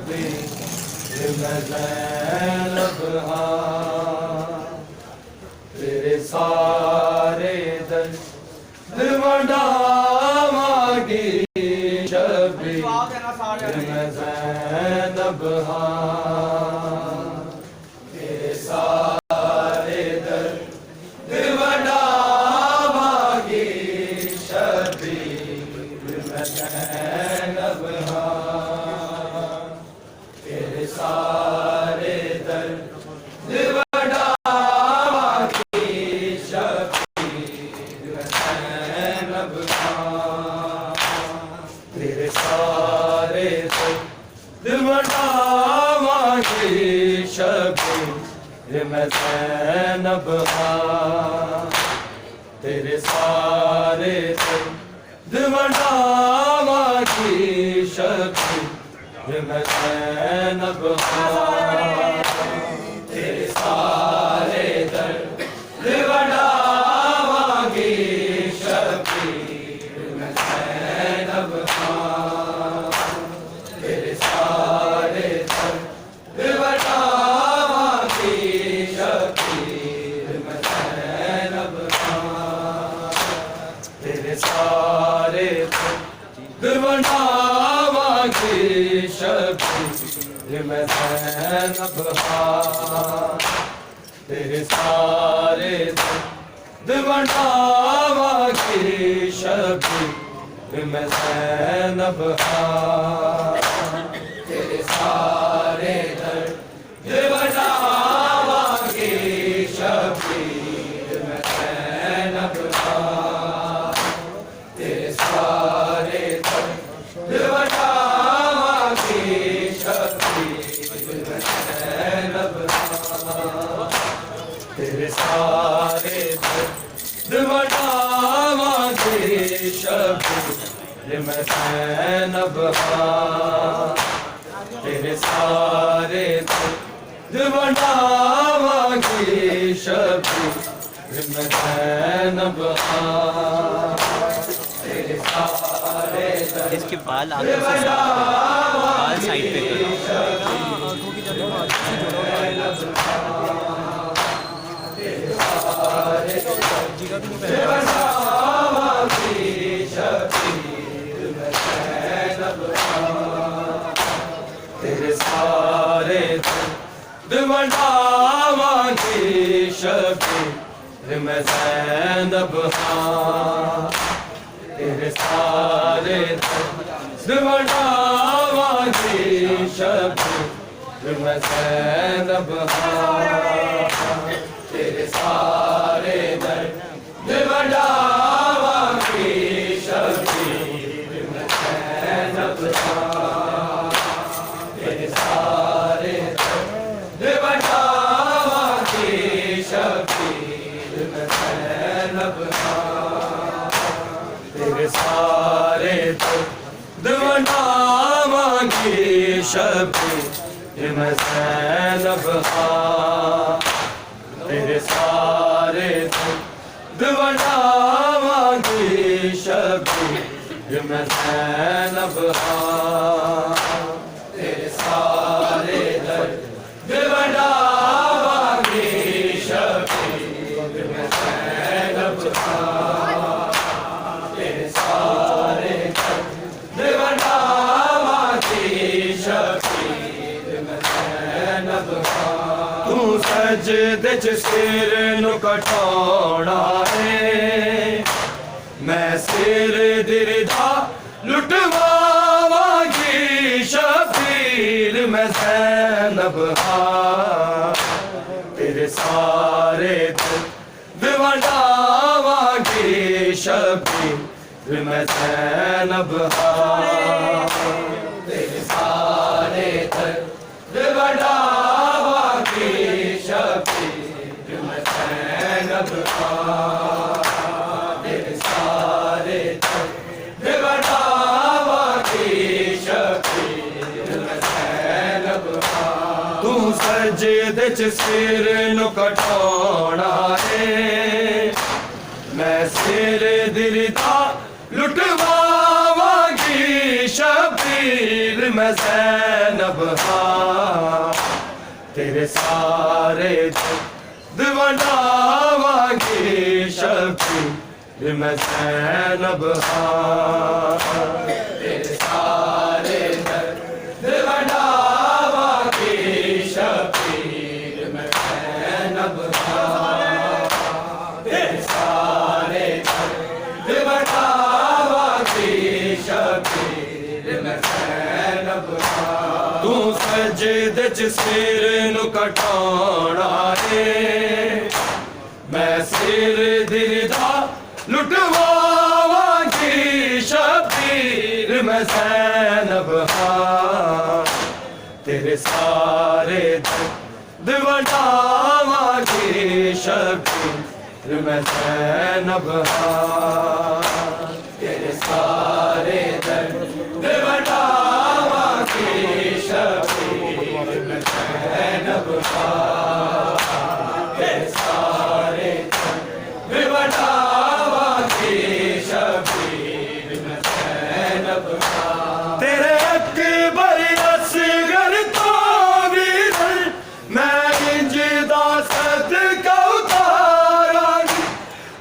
शबीर मैं ज़ैनब हाँ तेरे सारे दर्द वंडावांगी शबीर मैं ज़ैनब हाँ तेरे सारे दर्द वंडावांगी शबीर मैं ज़ैनब हाँ तेरे सारे दर्द वंडावांगी शबीर मैं ज़ैनब हाँ तेरे सारे दर्द वंडावांगी शबीर मैं ज़ैनब हाँ तेरे सारे दर्द वंडावांगी शबीर मैं ज़ैनब हाँ तेरे सारे दर्द वंडावांगी शबीर मैं ज़ैनब हाँ तेरे सारे दर्द वंडावांगी शबीर मैं ज़ैनब हाँ तेरे सारे दर्द वंडावांगी शबीर मैं ज़ैनब हाँ तेरे सारे दर्द वंडावांगी शबीर मैं ज़ैनब हाँ तेरे सारे दर्द वंडावांगी शबीर मैं ज़ैनब हाँ तेरे सारे दर्द वंडावांगी शबीर मैं ज़ैनब हाँ तेरे सारे दर्द वंडावांगी शबीर मैं ज़ैनब हाँ तेरे सारे दर्द वंडावांगी शबीर मैं ज़ैनब हाँ तेरे सारे दर्द इसके बाल आगे से बाल साइड पे करो। वंडावांगी शबीर मैं ज़ैनब हाँ तेरे सारे दर्द वंडावांगी शबीर मैं ज़ैनब हाँ तेरे सारे दर्द वंडावांगी शबीर मैं ज़ैनब हाँ तेरे सारे दर्द वंडावांगी शबीर मैं ज़ैनब हाँ तेरे सारे दर्द वंडावांगी शबीर मैं ज़ैनब हाँ तेरे सारे दर्द वंडावांगी शबीर मैं ज़ैनब हाँ तेरे सारे दर्द वंडावांगी शबीर मैं ज़ैनब हाँ तेरे सारे दर्द वंडावांगी शबीर मैं ज़ैनब हाँ तेरे सारे दर्द वंडावांगी शबीर मैं ज़ैनब हाँ तू सजदे च सिर नूं कटाउणा है मैं सिर दिरदा लुटवावांगी शबीर मैं ज़ैनब हाँ तेरे सारे दर्द वंडावांगी शबीर मैं ज़ैनब हाँ तेरे सारे दर्द वंडावांगी शबीर मैं ज़ैनब हाँ तेरे सारे दर्द वंडावांगी शबीर मैं ज़ैनब हाँ तू सजदे च सिर नूं कटाउणा है मैं सिर दिरदा लुटवावांगी शबीर मैं ज़ैनब हाँ तेरे सारे दीवानावांगी शबीर मैं ज़ैनब हाँ तेरे सारे दीवानावांगी शबीर मैं ज़ैनब हाँ तेरे सारे दीवानावांगी शबीर मैं ज़ैनब हाँ तू सजदे च सिर नु कटाना है मैं सिर दिरदा लुटवावांगी शबीर मैं ज़ैनब हाँ तेरे सारे दीवानावांगी शबीर मैं ज़ैनब हाँ तेरे सारे दीवानावांगी शबीर मैं ज़ैनब हाँ तेरे सारे दीवानावांगी शबीर मैं ज़ैनब हाँ तेरे अकबर असगर तो वीर मैं इंजदा सदका उतारांगी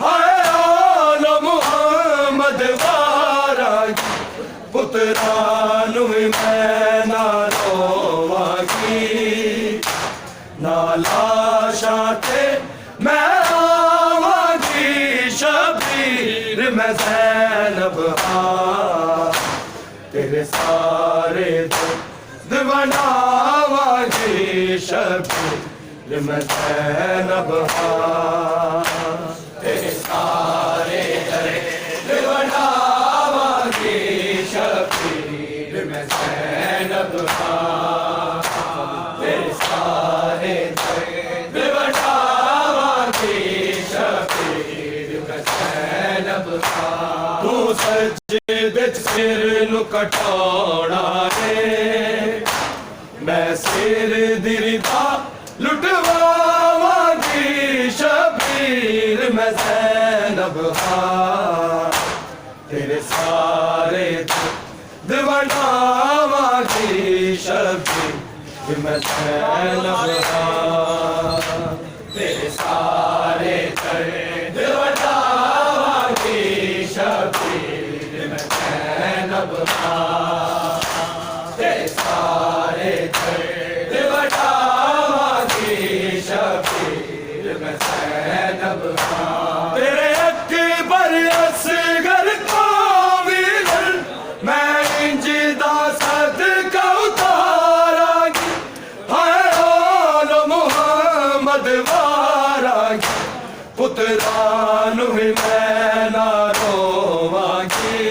हाय आला मुहम्मद वारांगी पुत्रानु मैं ना रोवांगी ना लाशाते मैं आवांगी शबीर मैं ज़ैनब हाँ तेरे सारे दीवानावांगी शबीर मैं ज़ैनब हाँ तेरे सारे दीवानावांगी शबीर मैं ज़ैनब हाँ तेरे सारे दीवानावांगी शबीर मैं ज़ैनब हाँ तू सजदे च सिर नु कटाना है मैं सिर दिरदा लुटवावांगी शबीर मैं ज़ैनब हाँ तेरे सारे दीवानावांगी शबीर मैं ज़ैनब हाँ तेरे सारे दीवानावांगी शबीर मैं ज़ैनब हाँ तेरे सारे दीवानावांगी शबीर मैं ज़ैनब हाँ तेरे अकबर असगर को वीर मैं इंजदा सदका उतारांगी हाय आला मुहम्मद वारांगी पुत्रानु मैं ना रोवांगी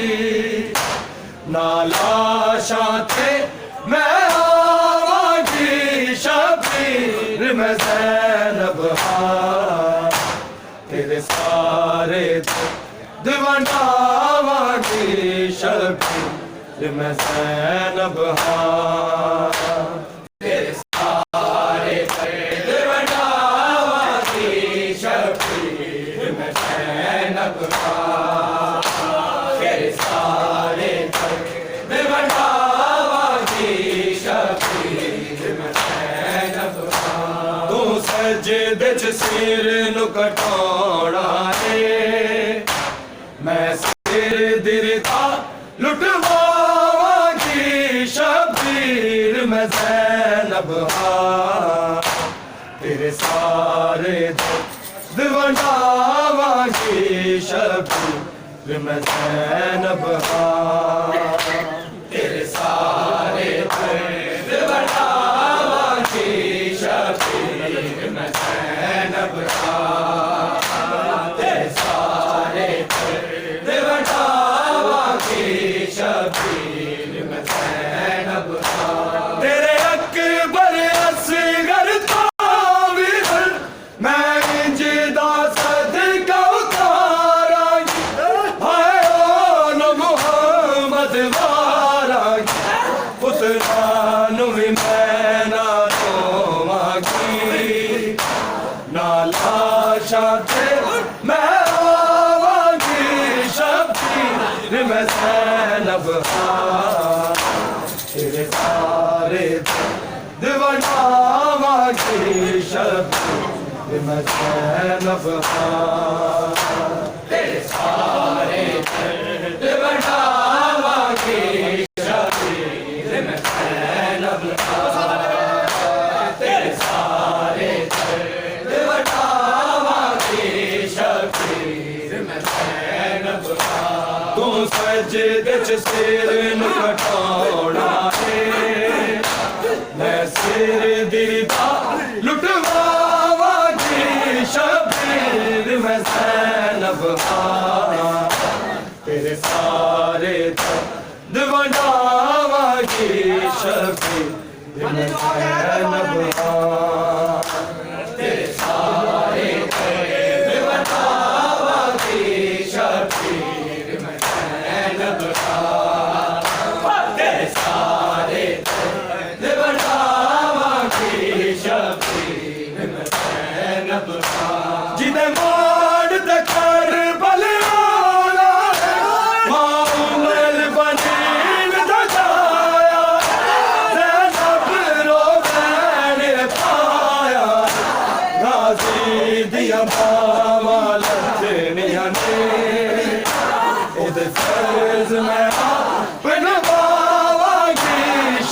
ना लाशाते मैं आवांगी शबीर मैं ज़ैनब हाँ तेरे सारे दीवानावांगी शबीर मैं ज़ैनब हाँ तेरे सारे दीवानावांगी शबीर मैं ज़ैनब हाँ तेरे सारे दीवानावांगी शबीर मैं ज़ैनब हाँ तू सजदे च सिर नु कटाना है मैं सिर दिरदा लुटवावांगी शबीर मैं ज़ैनब हाँ तेरे सारे दीवानावांगी शबीर मैं ज़ैनब हाँ तेरे सारे दीवानावांगी शबीर मैं ज़ैनब हाँ तेरे सारे दीवानावांगी शबीर मैं ज़ैनब हाँ तेरे अकबर असगर तो वीर मैं इंजदा सदका उतारांगी हाय आला मुहम्मद वारांगी पुत्रानु मैं ना रोवांगी ना लाशाते मैं आवांगी शबीर मैं ज़ैनब हाँ तेरे दीवाना की शबीर मैं ज़ैनब हाँ तेरे सारे दर्द बनावा की शबीर मैं ज़ैनब हाँ तेरे सारे दर्द बनावा की शबीर मैं ज़ैनब हाँ तू सजदे च सिर नूं कटाउणा है मैं सिर दिरदा लुटवावांगी शबीर मैं ज़ैनब हाँ तेरे सारे दर्द बनावांगी शबीर मैं ज़ैनब हाँ तेरे सारे दर्द बनावांगी शबीर मैं ज़ैनब हाँ तेरे सारे जिने मान तकर बलियाना माउमल बनीन दजाया ज़ैनब रो मैंने पाया गाजी दिया बावा लथनिया ने उद फर्ज में अपने बावा की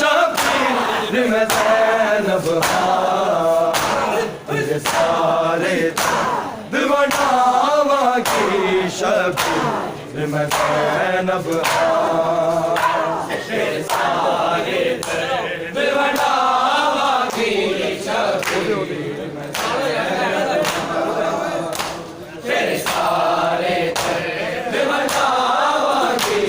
शबीर में ज़ैनब हाँ तेरे सारे दीवाना की शबीर मैं ज़ैनब हाँ तेरे सारे दीवाना की शबीर मैं ज़ैनब हाँ तेरे सारे दीवाना की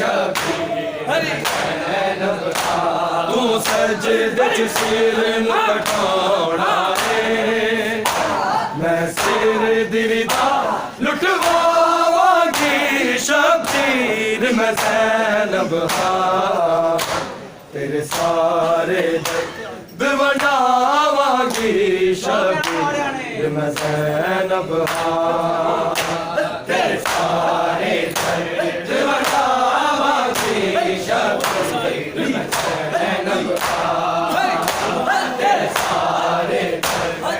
शबीर मैं ज़ैनब हाँ तू सजदे च सिर नूं कटाउणा मैं सिर दिरदा लुटवावांगी शबीर मैं ज़ैनब हाँ तेरे सारे दर्द बनावांगी शबीर मैं ज़ैनब हाँ तेरे सारे दर्द बनावांगी शबीर मैं ज़ैनब हाँ तेरे सारे दर्द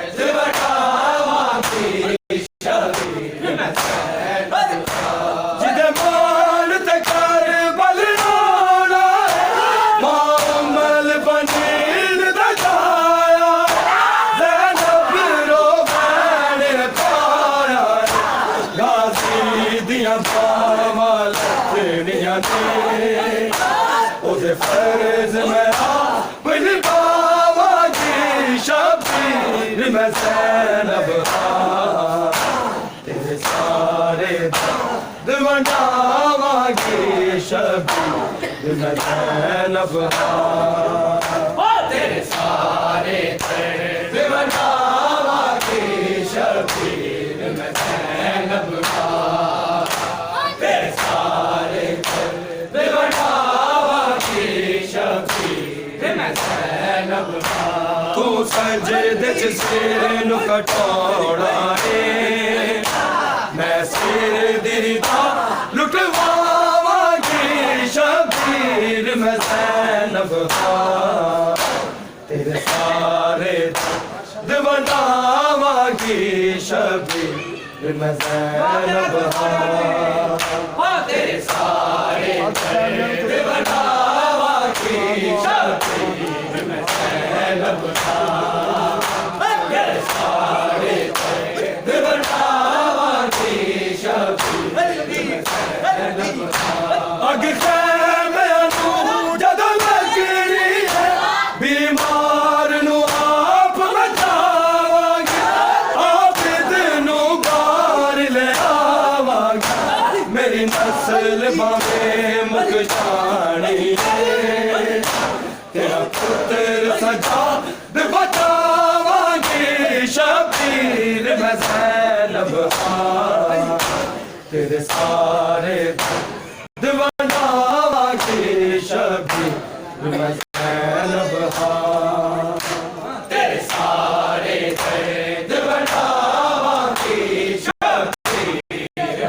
जिदे मान तकर बलियाना माउमल बनीन दजाया ज़ैनब रो मैंने पाया गाजी दिया बावा लथनिया ने उदे फर्ज में अपनी बावा की शबीर मैं ज़ैनब हाँ तेरे सारे दर्द बनावांगी शबीर मैं ज़ैनब हाँ तेरे सारे दर्द बनावांगी शबीर मैं ज़ैनब हाँ तेरे सारे दर्द बनावांगी शबीर मैं ज़ैनब हाँ तू सजदे च सिर नूं कटाउणा है मैं सिर दिरदा लुटवावांगी शबीर मैं ज़ैनब हाँ तेरे सारे दर्द बनावांगी शबीर मैं ज़ैनब हाँ तेरे सारे दर्द बनावांगी शबीर मैं ज़ैनब हाँ तेरे सारे दर्द बनावांगी शबीर मैं ज़ैनब हाँ अग खैमे नूं जदों लगनी है बीमार नूं आप बचावांगी आबिद नूं बाहर ले आवांगी मेरी नस्ल भावें मुक जानी है तेरा पुत्र सजाद बचावांगी शबीर मैं ज़ैनब हाँ तेरे सारे दर्द बनावांगी शबीर मैं ज़ैनब हाँ तेरे सारे दर्द बनावांगी शबीर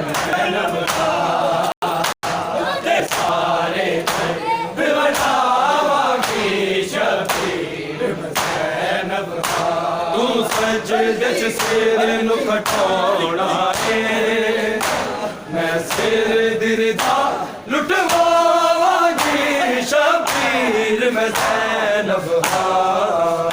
मैं ज़ैनब हाँ तेरे सारे दर्द बनावांगी शबीर सजदे च सिर नू कटाउणा है मैं सिर दिरदा लुटवावांगी शबीर मैं ज़ैनब हां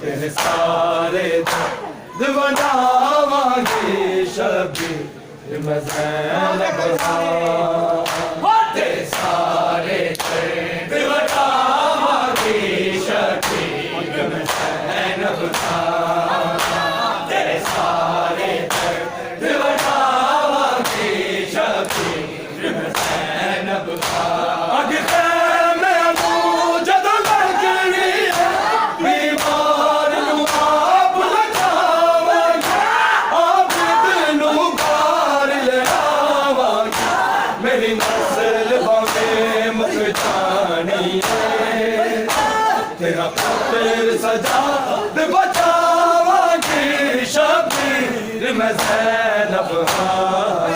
तेरे सारे दर्द वंडावांगी शबीर मैं ज़ैनब हां तेरे सारे दर्द वंडावांगी शबीर मैं ज़ैनब हां तेरे सारे दर्द वंडावांगी शबीर मैं ज़ैनब हां अग खैमे नू जदों लगनी है बीमार नू आप लजावांगी आबिद नू बार लावांगी मेरी नस्ल भावे मुक जानी है तेरा पुत्र सजाद बचावांगी शबीर मैं ज़ैनब हां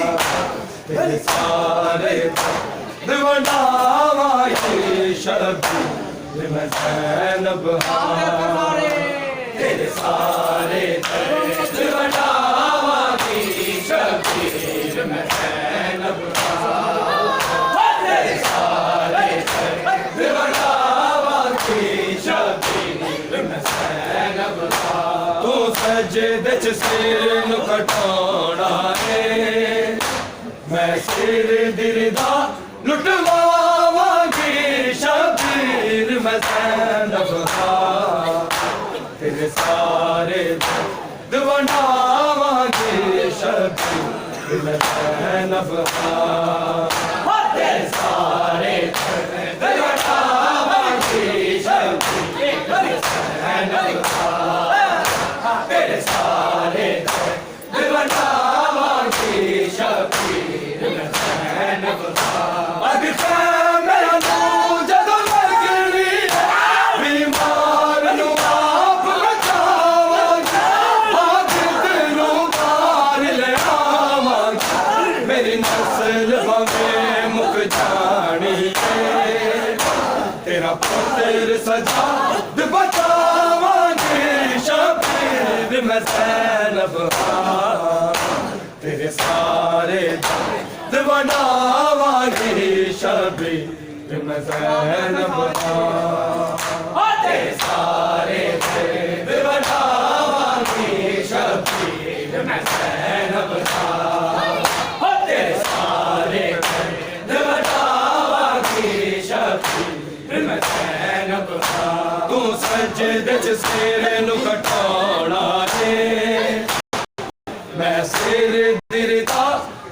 तेरे सारे दर्द वंडावांगी शबीर मैं ज़ैनब हां तेरे सारे दर्द वंडावांगी शबीर मैं ज़ैनब हां तेरे सारे दर्द वंडावांगी शबीर मैं ज़ैनब हां तू सजदे च सिर नू कटाउणा है मैं सिर दिरदा लुटवावांगी शबीर मैं ज़ैनब हां तेरे सारे दर्द वंडावांगी शबीर मैं ज़ैनब हां तेरे सारे दर्द वंडावांगी शबीर मैं ज़ैनब हां तेरे सारे दर्द वंडावांगी शबीर मैं ज़ैनब हां अग खैमे नू जदों लगनी है बीमार नू आप बचावांगी आबिद नू बार लावांगी मेरी नस्ल भावे मुक जानी है तेरा पुत्र सजाद बचावांगी शबीर मैं ज़ैनब हां तेरे सारे दर्द वंडावांगी शबीर मैं ज़ैनब हां तेरे सारे दर्द वंडावांगी शबीर मैं ज़ैनब हां तेरे सारे दर्द वंडावांगी शबीर मैं ज़ैनब हां तू सजदे च सिर नू कटाउणा है मैं सिर दिरदा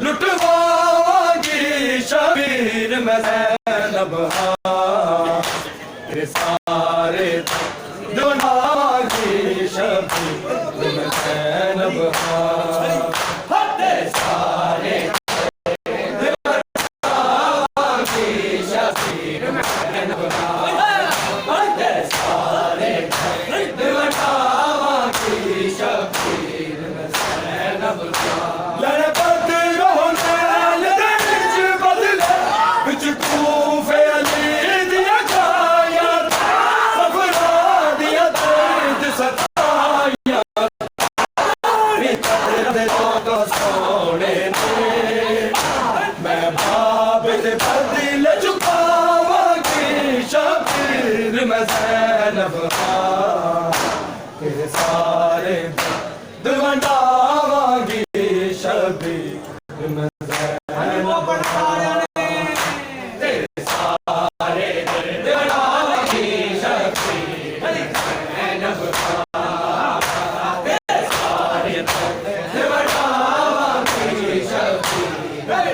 लुटवावांगी शबीर मैं ज़ैनब हां तेरे सारे दर्द वंडावांगी शबीर मैं ज़ैनब हां तेरे सारे दर्द वंडावांगी शबीर मैं ज़ैनब हां तेरे सारे दर्द वंडावांगी शबीर मैं ज़ैनब हां लड़ बदलो नैल दे विच बदले विच कूफे अली दिया गाया सफरा दिया दर्द सताया तेरे तो सोने ने मैं बाप दे बदल चुकावांगी शबीर मैं ज़ैनब हां तेरे सारे दर्द वंडावांगी शबीर मैं ज़ैनब हां तेरे सारे दर्द वंडावांगी शबीर मैं ज़ैनब हां तेरे सारे दर्द वंडावांगी शबीर मैं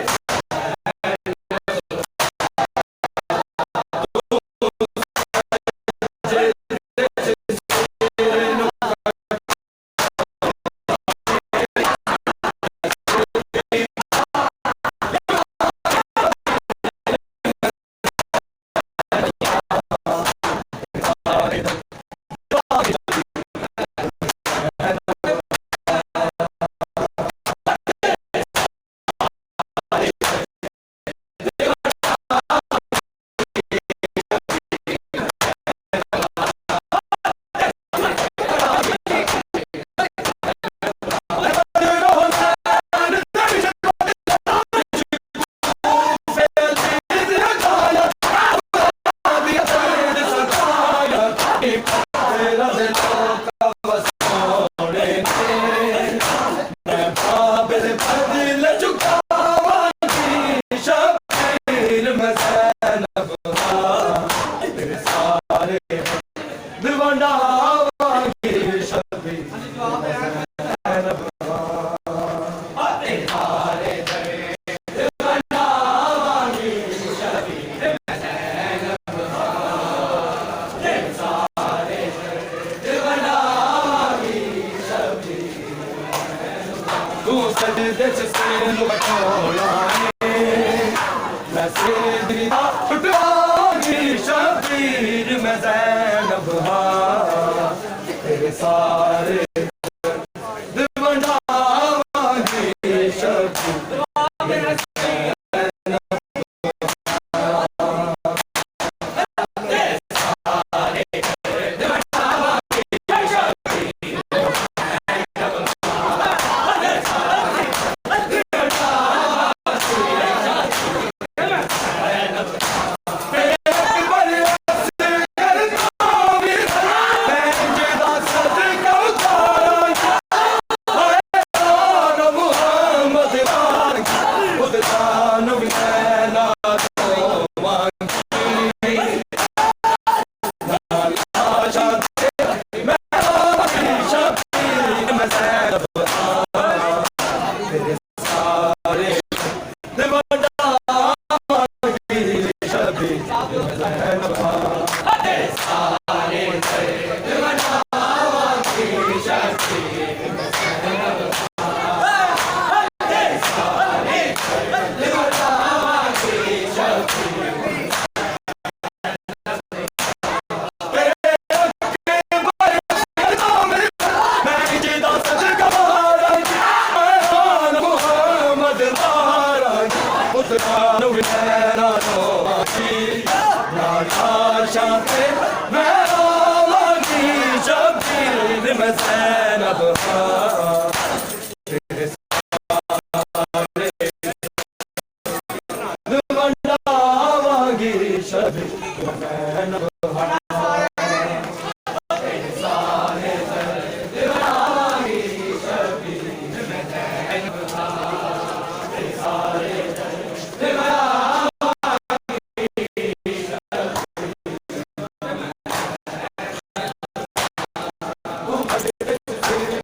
मैं सिद्धि छुटवागी शबीर मैं ज़ैनब हाँ तेरे सारे दीवानागी शबीर मैं ज़ैनब